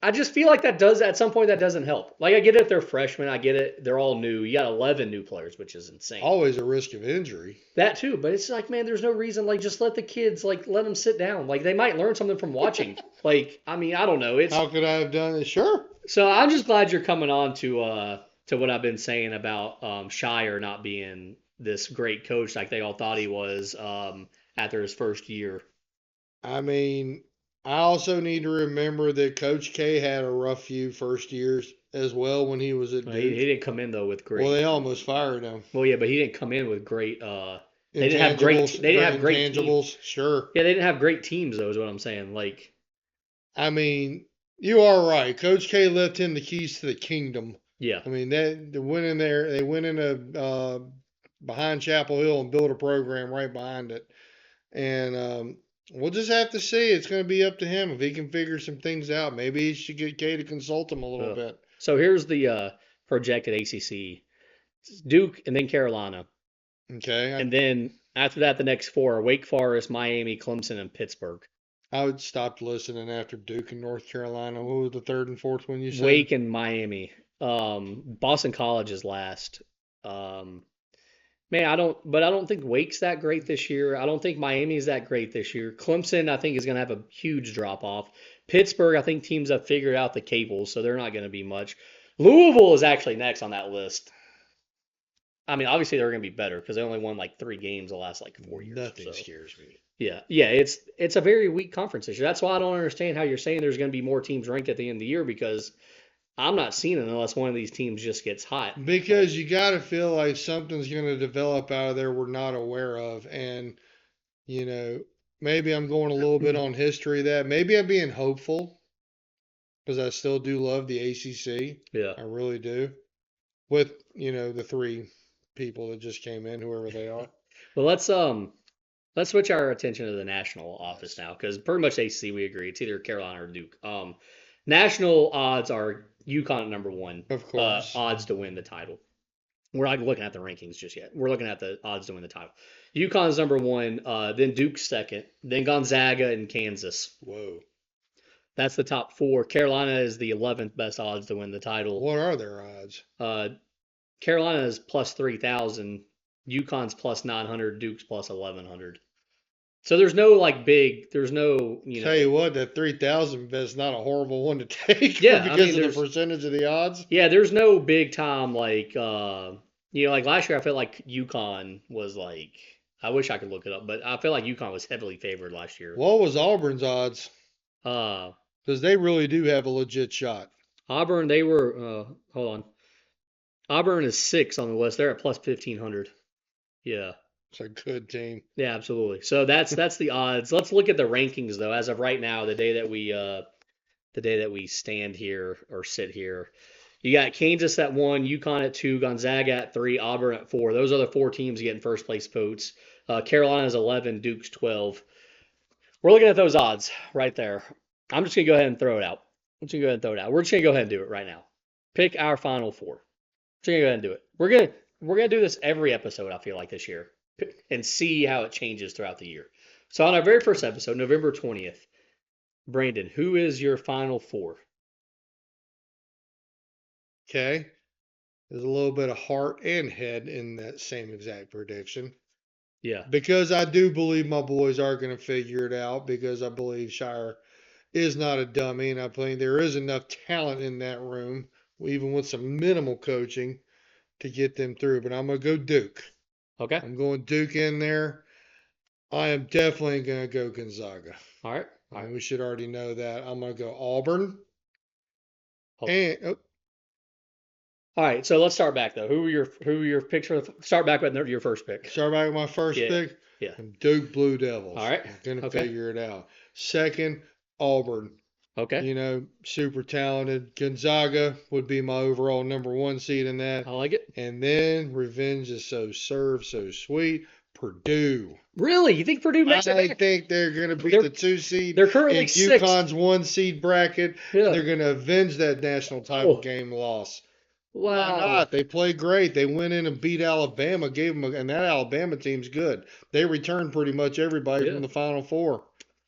S1: I just feel like at some point that doesn't help. Like, I get it, they're freshmen. I get it, they're all new. You got 11 new players, which is insane.
S2: Always a risk of injury.
S1: That too, but it's like, man, there's no reason. Like, just let the kids, let them sit down. Like, they might learn something from watching. I don't know.
S2: How could I have done it? Sure.
S1: So I'm just glad you're coming on to what I've been saying about Shire not being this great coach like they all thought he was after his first year.
S2: I also need to remember that Coach K had a rough few first years as well when he was at Duke.
S1: He didn't come in though with great.
S2: Well, they almost fired him.
S1: Well, yeah, but he didn't come in with great. They didn't have great. They didn't have great
S2: intangibles. Sure.
S1: Yeah, they didn't have great teams though. Is what I'm saying. Like,
S2: you are right. Coach K left him the keys to the kingdom.
S1: Yeah.
S2: They went in there. They went into behind Chapel Hill and built a program right behind it, and we'll just have to see. It's going to be up to him if he can figure some things out. Maybe he should get Kay to consult him a little bit.
S1: So here's the projected ACC: Duke and then Carolina.
S2: Okay.
S1: And then after that, the next four are Wake Forest, Miami, Clemson, and Pittsburgh.
S2: I would stop listening after Duke and North Carolina. What was the third and fourth one you said?
S1: Wake and Miami. Boston College is last. I don't think Wake's that great this year. I don't think Miami's that great this year. Clemson, I think, is going to have a huge drop off. Pittsburgh, I think teams have figured out the cables, so they're not going to be much. Louisville is actually next on that list. Obviously they're going to be better because they only won 3 games the last 4 years.
S2: Nothing scares me.
S1: Yeah, it's a very weak conference this year. That's why I don't understand how you're saying there's going to be more teams ranked at the end of the year because I'm not seeing it unless one of these teams just gets hot.
S2: Because you got to feel like something's going to develop out of there we're not aware of. And, maybe I'm going a little bit on history of that. Maybe I'm being hopeful because I still do love the ACC.
S1: Yeah.
S2: I really do. With, the 3 people that just came in, whoever they are.
S1: Well, let's switch our attention to the national office now, because pretty much ACC we agree it's either Carolina or Duke. National odds are UConn at number one.
S2: Of course.
S1: Odds to win the title. We're not looking at the rankings just yet. We're looking at the odds to win the title. UConn's number one, then Duke's second, then Gonzaga and Kansas.
S2: Whoa.
S1: That's the top four. Carolina is the 11th best odds to win the title.
S2: What are their odds?
S1: Carolina is plus 3,000. UConn's plus 900. Duke's plus 1,100. So there's no there's no,
S2: Tell you what, that 3,000 is not a horrible one to take.
S1: Yeah,
S2: because of the percentage of the odds.
S1: Yeah, there's no big time like last year I felt like UConn was like, I wish I could look it up, but I feel like UConn was heavily favored last year.
S2: What was Auburn's odds? Because they really do have a legit shot.
S1: Auburn, they were hold on. Auburn is 6 on the list. They're at plus 1,500. Yeah.
S2: It's a good team.
S1: Yeah, absolutely. So that's the odds. Let's look at the rankings though. As of right now, the day that we stand here or sit here, you got Kansas at 1, UConn at 2, Gonzaga at 3, Auburn at 4. Those are the 4 teams getting first place votes. Carolina's 11, Duke's 12. We're looking at those odds right there. I'm just gonna go ahead and throw it out. We're just gonna go ahead and do it right now. Pick our final 4. We're just gonna go ahead and do it. We're gonna do this every episode. I feel like this year. And see how it changes throughout the year. So on our very first episode, November 20th, Brandon, who is your final 4?
S2: Okay. There's a little bit of heart and head in that same exact prediction.
S1: Yeah.
S2: Because I do believe my boys are going to figure it out, because I believe Shire is not a dummy, and I believe there is enough talent in that room, even with some minimal coaching, to get them through. But I'm going to go Duke.
S1: Okay.
S2: I'm going Duke in there. I am definitely going to go Gonzaga.
S1: All right.
S2: We should already know that. I'm going to go Auburn.
S1: All right. So let's start back though. Who are your picks for start back with your first pick?
S2: Start back with my first pick.
S1: Yeah.
S2: Duke Blue Devils.
S1: All right.
S2: I'm going to figure it out. Second, Auburn.
S1: Okay.
S2: Super talented. Gonzaga would be my overall number 1 seed in that.
S1: I like it.
S2: And then revenge is so sweet. Purdue.
S1: Really? You think Purdue makes it back?
S2: I think they're going to beat the 2 seed.
S1: They're currently
S2: in
S1: 6.
S2: UConn's 1 seed bracket.
S1: Yeah.
S2: They're going to avenge that national title game loss.
S1: Wow.
S2: Why not? They played great. They went in and beat Alabama, and that Alabama team's good. They returned pretty much everybody from the Final Four.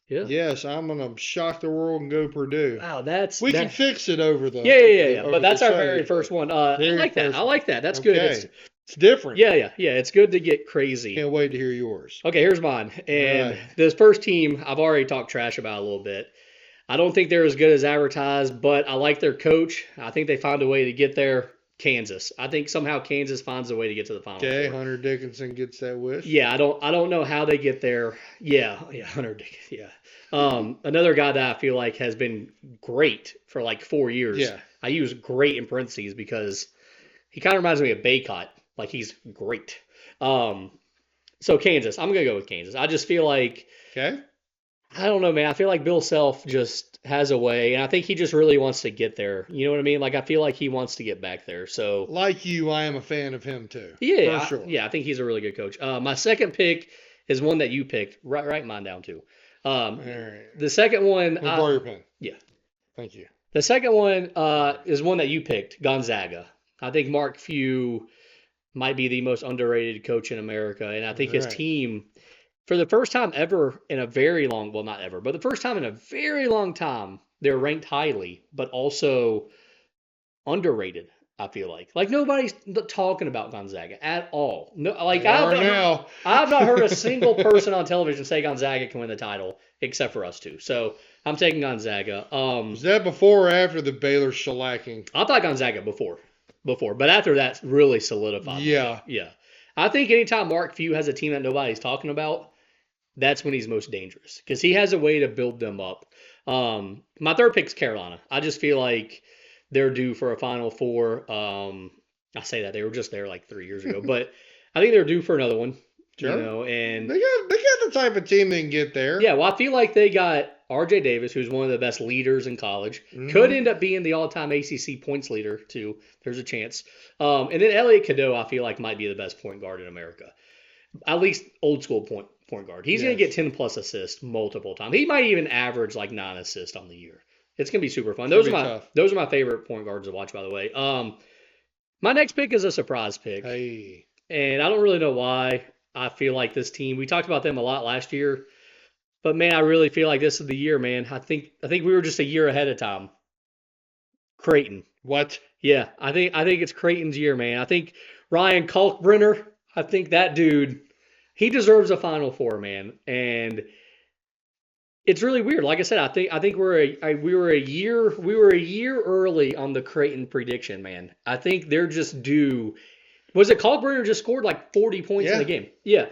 S1: Yeah.
S2: Yes, I'm gonna shock the world and go Purdue.
S1: Wow,
S2: we can fix it over the.
S1: Yeah. But that's our very first one. I like that. That's good.
S2: It's different.
S1: Yeah. It's good to get crazy.
S2: Can't wait to hear yours.
S1: Okay, here's mine. And this first team, I've already talked trash about a little bit. I don't think they're as good as advertised, but I like their coach. I think they found a way to get there. Kansas. I think somehow Kansas finds a way to get to the Final Four.
S2: Hunter Dickinson gets that wish.
S1: Yeah, I don't know how they get there. Yeah, Hunter Dickinson. Yeah. Another guy that I feel like has been great for like 4 years.
S2: Yeah.
S1: I use great in parentheses because he kind of reminds me of Baycott. Like he's great. So Kansas. I'm gonna go with Kansas. I just feel like.
S2: Okay.
S1: I don't know, man. I feel like Bill Self just has a way, and I think he just really wants to get there. You know what I mean? Like, I feel like he wants to get back there. So,
S2: like you, I am a fan of him too.
S1: Yeah,
S2: for sure.
S1: I think he's a really good coach. My second pick is one that you picked. Write mine down too.
S2: All right.
S1: The second one.
S2: Borrow your pen.
S1: Yeah.
S2: Thank you.
S1: The second one is one that you picked, Gonzaga. I think Mark Few might be the most underrated coach in America, and I think his team. For the first time ever in a very long, well, not ever, but the first time in a very long time, they're ranked highly, but also underrated, I feel like. Like, nobody's talking about Gonzaga at all. No, like I've not heard a single person on television say Gonzaga can win the title, except for us two. So, I'm taking Gonzaga.
S2: Was that before or after the Baylor shellacking?
S1: I thought Gonzaga before. But after that, really solidified.
S2: Yeah.
S1: Yeah. I think anytime Mark Few has a team that nobody's talking about, that's when he's most dangerous because he has a way to build them up. My third pick's Carolina. I just feel like they're due for a Final Four. I say that they were just there like 3 years ago, but I think they're due for another one.
S2: Sure.
S1: And
S2: they got the type of team that can get there.
S1: Yeah, well, I feel like they got R.J. Davis, who's one of the best leaders in college, could end up being the all-time ACC points leader too. There's a chance. And then Elliot Cadeau, I feel like might be the best point guard in America. at least old school point guard. He's going to get 10 plus assists multiple times. He might even average like 9 assists on the year. It's going to be super fun. Those are my favorite point guards to watch, by the way. My next pick is a surprise pick.
S2: Hey.
S1: And I don't really know why. I feel like this team, we talked about them a lot last year, but man, I really feel like this is the year, man. I think we were just a year ahead of time. Creighton.
S2: What?
S1: Yeah, I think it's Creighton's year, man. I think Ryan Kalkbrenner, I think that dude, he deserves a Final Four, man. And it's really weird. Like I said, I think we were a year early on the Creighton prediction, man. I think they're just due. Was it Kalkbrenner just scored like 40 points in the game? Yeah.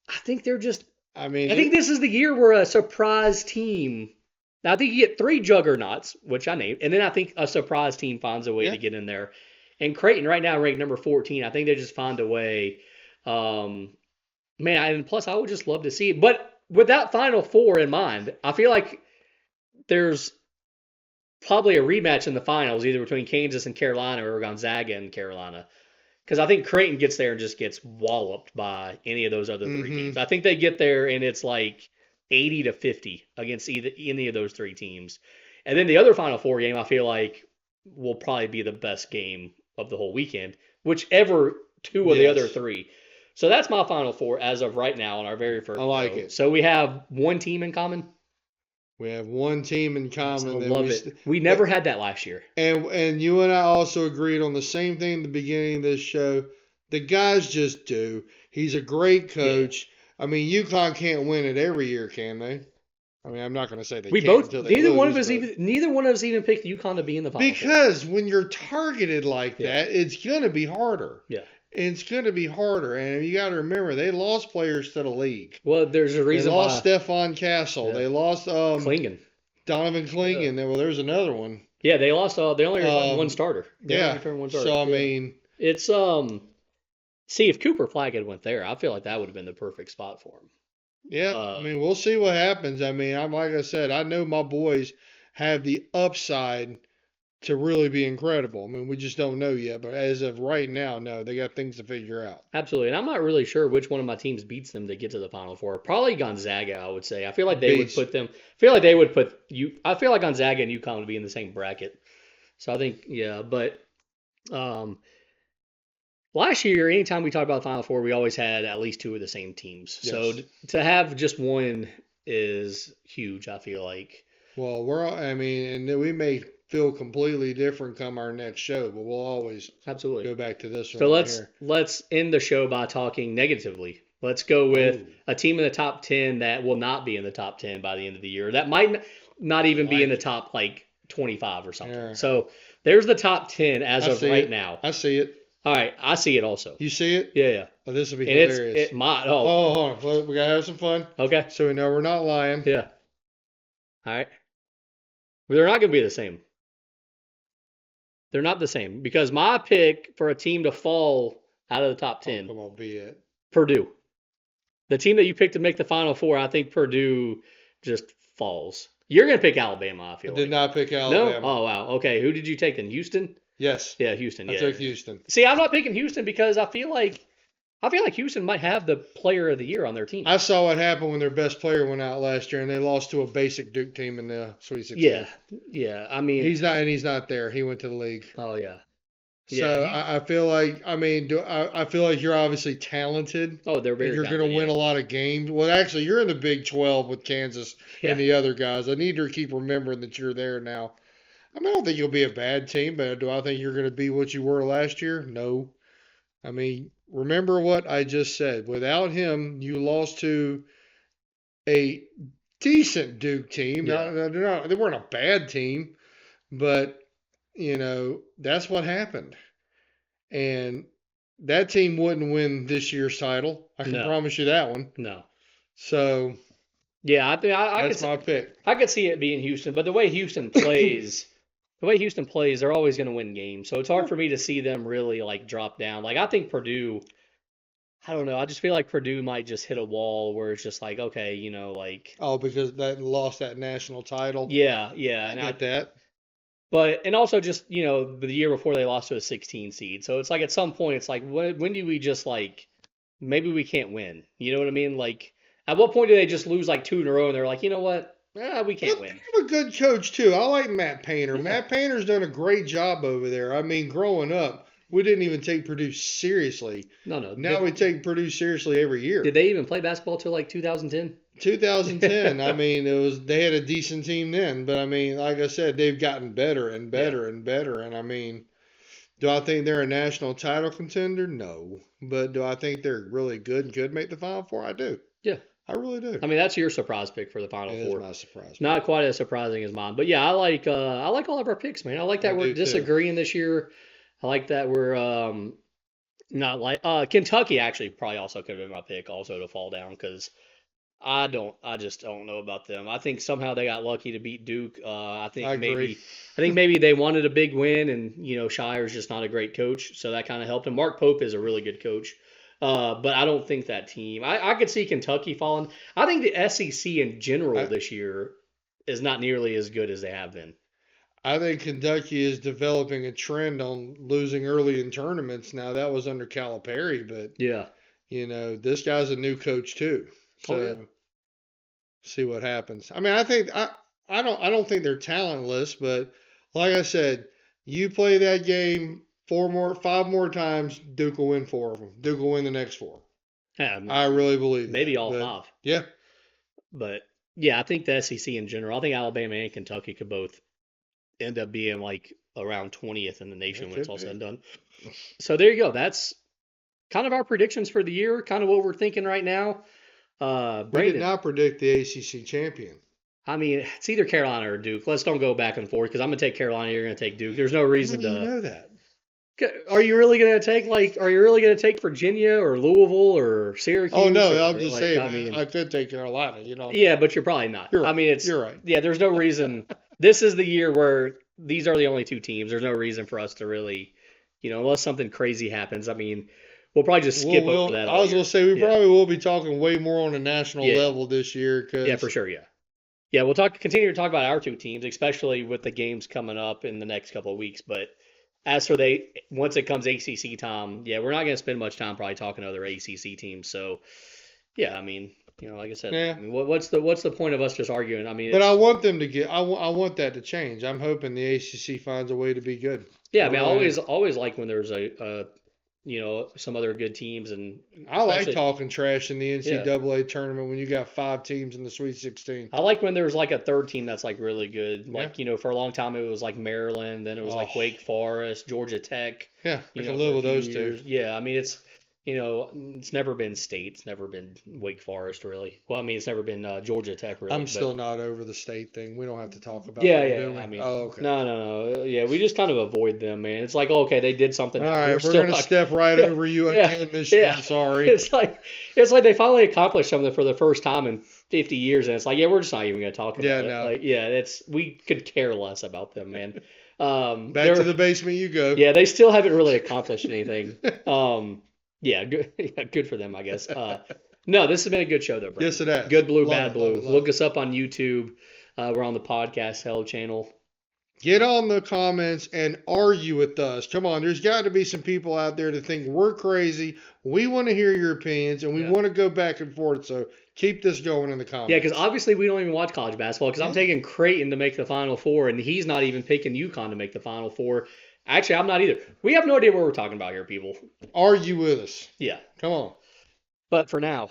S1: I think they're just. I think this is the year where a surprise team. Now, I think you get 3 juggernauts, which I named, and then I think a surprise team finds a way to get in there. And Creighton right now ranked number 14. I think they just find a way. Man, and plus I would just love to see it. But with that Final Four in mind, I feel like there's probably a rematch in the finals, either between Kansas and Carolina or Gonzaga and Carolina. Because I think Creighton gets there and just gets walloped by any of those other 3 teams. I think they get there and it's like 80-50 against any of those 3 teams. And then the other Final Four game, I feel like, will probably be the best game of the whole weekend, whichever 2 of the other 3. So that's my Final Four as of right now on our very first.
S2: I like it.
S1: So we have one team in common.
S2: We have one team in common.
S1: I love it. We never had that last year.
S2: And you and I also agreed on the same thing at the beginning of this show. The guys just do. He's a great coach. Yeah. I mean, UConn can't win it every year, can they? I mean, I'm not going to say they can't.
S1: Neither one of us even picked UConn to be in the final.
S2: Because when you're targeted like that, it's going to be harder.
S1: Yeah.
S2: It's going to be harder, and you got to remember they lost players to the league.
S1: Well, there's a reason.
S2: They lost Stefan Castle. They lost
S1: Klingon.
S2: Donovan Klingon. Well, there's another one.
S1: Yeah, they lost. They only returned one starter.
S2: So I mean,
S1: it's See, if Cooper Flag had went there, I feel like that would have been the perfect spot for him.
S2: Yeah, I mean, we'll see what happens. I mean, like I said, I know my boys have the upside to really be incredible. I mean, we just don't know yet. But as of right now, no, they got things to figure out.
S1: Absolutely. And I'm not really sure which one of my teams beats them to get to the Final Four. Probably Gonzaga, I would say. I feel like they would put them. I feel like Gonzaga and UConn would be in the same bracket. So I think, yeah. But last year, anytime we talked about the Final Four, we always had at least 2 of the same teams. Yes. So to have just one is huge, I feel like.
S2: Well, and we may feel completely different come our next show, but we'll always go back to this one.
S1: So let's end the show by talking negatively. Let's go with a team in the top 10 that will not be in the top 10 by the end of the year. That might not even be in the top 25 or something. Yeah. So there's the top 10 as of right now.
S2: I see it.
S1: All right, I see it also.
S2: You see it?
S1: Yeah.
S2: Oh, this will be hilarious. Hold on. We got to have some fun.
S1: Okay.
S2: So we know we're not lying.
S1: Yeah. All right. Well, they're not going to be the same. They're not the same because my pick for a team to fall out of the top 10.
S2: Come on, be it.
S1: Purdue. The team that you picked to make the Final Four, I think Purdue just falls. You're going to pick Alabama, I feel like.
S2: I did not pick Alabama.
S1: No? Oh, wow. Okay. Who did you take then? Houston?
S2: Yes.
S1: Yeah, Houston.
S2: I took Houston.
S1: See, I'm not picking Houston because I feel like Houston might have the player of the year on their team.
S2: I saw what happened when their best player went out last year, and they lost to a basic Duke team in the Sweet 16.
S1: Yeah. I mean,
S2: he's not there. He went to the league.
S1: Oh yeah.
S2: So I feel like I feel like you're obviously talented.
S1: Oh, they're very.
S2: You're going to win a lot of games. Well, actually, you're in the Big 12 with Kansas and the other guys. I need to keep remembering that you're there now. I don't think you'll be a bad team, but do I think you're going to be what you were last year? No. I mean, remember what I just said. Without him, you lost to a decent Duke team.
S1: Yeah.
S2: They weren't a bad team, but, that's what happened. And that team wouldn't win this year's title. I can promise you that one.
S1: No.
S2: So,
S1: yeah,
S2: that's my pick.
S1: I could see it being Houston, but the way Houston plays, they're always going to win games. So it's hard for me to see them really drop down. I think Purdue, I don't know. I just feel like Purdue might just hit a wall where it's just okay,
S2: Oh, because they lost that national title.
S1: Yeah.
S2: I get that.
S1: But and also just the year before they lost to a 16 seed. So it's at some point it's when do we just maybe we can't win. You know what I mean? Like, at what point do they just lose like 2 in a row and they're like, you know what? We can't win.
S2: They have a good coach too. I like Matt Painter.
S1: Yeah.
S2: Matt Painter's done a great job over there. I mean, growing up, we didn't even take Purdue seriously.
S1: No.
S2: Now we take Purdue seriously every year.
S1: Did they even play basketball till like 2010?
S2: 2010. I mean, they had a decent team then, but I mean, like I said, they've gotten better and better and better. And I mean, do I think they're a national title contender? No. But do I think they're really good and could make the Final Four? I do.
S1: Yeah.
S2: I really do.
S1: I mean, that's your surprise pick for the Final Four.
S2: It is my surprise pick.
S1: Not quite as surprising as mine, but yeah, I like all of our picks, man. I like that we're disagreeing this year. I like that we're not like Kentucky actually probably also could have been my pick also to fall down because I just don't know about them. I think somehow they got lucky to beat Duke. I think maybe they wanted a big win, and Shire's just not a great coach, so that kind of helped him. Mark Pope is a really good coach, but I don't think that team. I could see Kentucky falling. I think the SEC in general this year is not nearly as good as they have been.
S2: I think Kentucky is developing a trend on losing early in tournaments. Now that was under Calipari, but
S1: yeah,
S2: this guy's a new coach too. So see what happens. I mean, I don't think they're talentless, but like I said, you play that game 5 more times, Duke will win 4 of them. Duke will win the next 4.
S1: Yeah,
S2: I really believe
S1: maybe
S2: that,
S1: all 5.
S2: Yeah.
S1: But yeah, I think the SEC in general. I think Alabama and Kentucky could both end up being like around 20th in the nation when it's all said and done. So there you go. That's kind of our predictions for the year, kind of what we're thinking right now.
S2: We did not predict the ACC champion.
S1: I mean, it's either Carolina or Duke. Let's don't go back and forth because I'm going to take Carolina. You're going to take Duke. There's no reason to.
S2: How do you know that?
S1: Are you really going to take Are you really going to take Virginia or Louisville or Syracuse?
S2: Oh no, I'm just saying. I mean, I could take Carolina.
S1: Yeah, but you're probably not.
S2: You're right.
S1: I mean,
S2: you're right.
S1: Yeah, there's no reason. This is the year where these are the only 2 teams. There's no reason for us to really, unless something crazy happens. I mean, we'll probably just skip over that.
S2: I was going to say we probably will be talking way more on a national level this year.
S1: Yeah, for sure. Yeah, we'll continue to talk about our 2 teams, especially with the games coming up in the next couple of weeks. But as for once it comes ACC time, we're not going to spend much time probably talking to other ACC teams. So, yeah, I mean, like I said, I mean, what's the point of us just arguing? I mean,
S2: but I want them to I want that to change. I'm hoping the ACC finds a way to be good.
S1: Yeah, I mean, I always like when there's some other good teams, and
S2: I like talking trash in the NCAA tournament when you got 5 teams in the Sweet 16.
S1: I like when there's like a third team that's like really good. Like for a long time it was like Maryland, then it was like Wake Forest, Georgia Tech.
S2: Yeah, I can live with those 2.
S1: Yeah, I mean it's never been State, it's never been Wake Forest really. Well, I mean it's never been Georgia Tech really.
S2: I'm still not over the State thing. We don't have to talk about
S1: that.
S2: Yeah.
S1: I mean,
S2: okay.
S1: No. Yeah, we just kind of avoid them, man. It's like okay, they did something.
S2: All right, we're gonna step right over you again this year. I'm sorry.
S1: It's like they finally accomplished something for the first time in 50 years, and it's like we're just not even gonna talk about it. No. We could care less about them, man.
S2: Back to the basement you go.
S1: Yeah, they still haven't really accomplished anything. Yeah, good for them, I guess. No, this has been a good show, though, Brandon.
S2: Yes, it has.
S1: Good Blue, Bad Blue. Look us up on YouTube. We're on the Podcast Hell channel.
S2: Get on the comments and argue with us. Come on, there's got to be some people out there that think we're crazy. We want to hear your opinions, and we want to go back and forth. So keep this going in the comments.
S1: Yeah, because obviously we don't even watch college basketball because I'm taking Creighton to make the Final Four, and he's not even picking UConn to make the Final Four. Actually, I'm not either. We have no idea what we're talking about here, people.
S2: Argue with us.
S1: Yeah.
S2: Come on.
S1: But for now,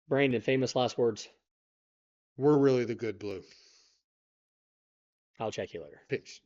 S1: Brandon, famous last words.
S2: We're really the good blue.
S1: I'll check you later.
S2: Peace.